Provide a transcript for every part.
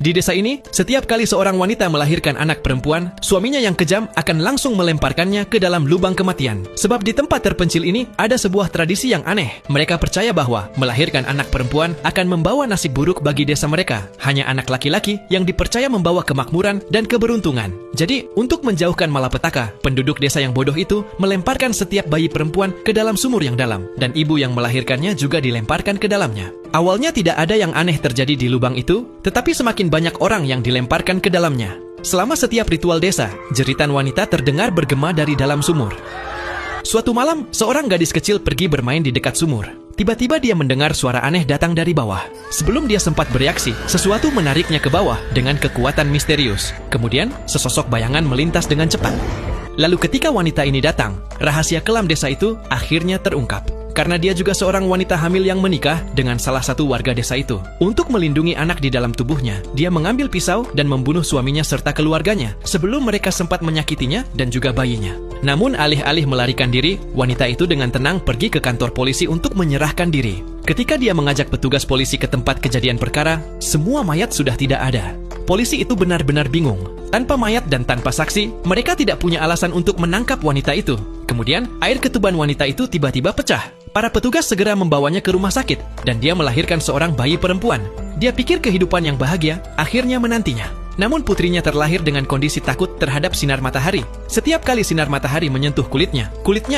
Di desa ini, setiap kali seorang wanita melahirkan anak perempuan, suaminya yang kejam akan langsung melemparkannya ke dalam lubang kematian. Sebab di tempat terpencil ini ada sebuah tradisi yang aneh. Mereka percaya bahwa melahirkan anak perempuan akan membawa nasib buruk bagi desa mereka. Hanya anak laki-laki yang dipercaya membawa kemakmuran dan keberuntungan. Jadi, untuk menjauhkan malapetaka, penduduk desa yang bodoh itu melemparkan setiap bayi perempuan ke dalam sumur yang dalam, dan ibu yang melahirkannya juga dilemparkan ke dalamnya. Awalnya tidak ada yang aneh terjadi di lubang itu, tetapi semakin banyak orang yang dilemparkan ke dalamnya. Selama setiap ritual desa, jeritan wanita terdengar bergema dari dalam sumur. Suatu malam, seorang gadis kecil pergi bermain di dekat sumur. Tiba-tiba dia mendengar suara aneh datang dari bawah. Sebelum dia sempat bereaksi, sesuatu menariknya ke bawah dengan kekuatan misterius. Kemudian, sesosok bayangan melintas dengan cepat. Lalu ketika wanita ini datang, rahasia kelam desa itu akhirnya terungkap. Karena dia juga seorang wanita hamil yang menikah dengan salah satu warga desa itu. Untuk melindungi anak di dalam tubuhnya, dia mengambil pisau dan membunuh suaminya serta keluarganya sebelum mereka sempat menyakitinya dan juga bayinya. Namun alih-alih melarikan diri, wanita itu dengan tenang pergi ke kantor polisi untuk menyerahkan diri. Ketika dia mengajak petugas polisi ke tempat kejadian perkara, semua mayat sudah tidak ada. Polisi itu benar-benar bingung. Tanpa mayat dan tanpa saksi, mereka tidak punya alasan untuk menangkap wanita itu. Kemudian, air ketuban wanita itu tiba-tiba pecah. Para petugas segera membawanya ke rumah sakit, dan dia melahirkan seorang bayi perempuan. Dia pikir kehidupan yang bahagia akhirnya menantinya. Namun putrinya terlahir dengan kondisi takut terhadap sinar matahari. Setiap kali sinar matahari menyentuh kulitnya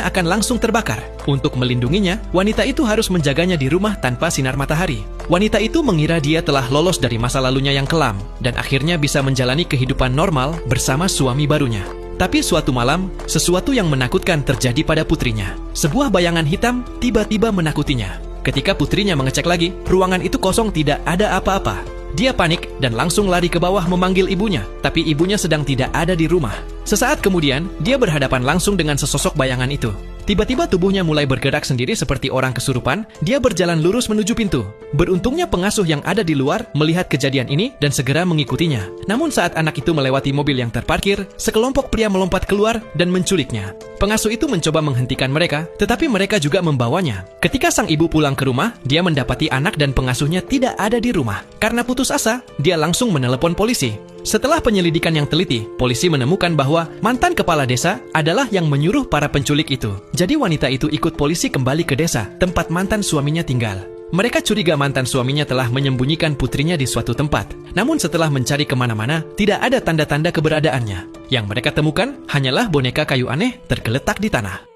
akan langsung terbakar. Untuk melindunginya, wanita itu harus menjaganya di rumah tanpa sinar matahari. Wanita itu mengira dia telah lolos dari masa lalunya yang kelam, dan akhirnya bisa menjalani kehidupan normal bersama suami barunya. Tapi suatu malam, sesuatu yang menakutkan terjadi pada putrinya. Sebuah bayangan hitam tiba-tiba menakutinya. Ketika putrinya mengecek lagi, ruangan itu kosong, tidak ada apa-apa. Dia panik dan langsung lari ke bawah memanggil ibunya, tapi ibunya sedang tidak ada di rumah. Sesaat kemudian, dia berhadapan langsung dengan sesosok bayangan itu. Tiba-tiba tubuhnya mulai bergerak sendiri seperti orang kesurupan. Dia berjalan lurus menuju pintu. Beruntungnya pengasuh yang ada di luar melihat kejadian ini dan segera mengikutinya. Namun saat anak itu melewati mobil yang terparkir, sekelompok pria melompat keluar dan menculiknya. Pengasuh itu mencoba menghentikan mereka, tetapi mereka juga membawanya. Ketika sang ibu pulang ke rumah, dia mendapati anak dan pengasuhnya tidak ada di rumah. Karena putus asa, dia langsung menelepon polisi. Setelah penyelidikan yang teliti, polisi menemukan bahwa mantan kepala desa adalah yang menyuruh para penculik itu. Jadi wanita itu ikut polisi kembali ke desa, tempat mantan suaminya tinggal. Mereka curiga mantan suaminya telah menyembunyikan putrinya di suatu tempat. Namun setelah mencari kemana-mana, tidak ada tanda-tanda keberadaannya. Yang mereka temukan hanyalah boneka kayu aneh tergeletak di tanah.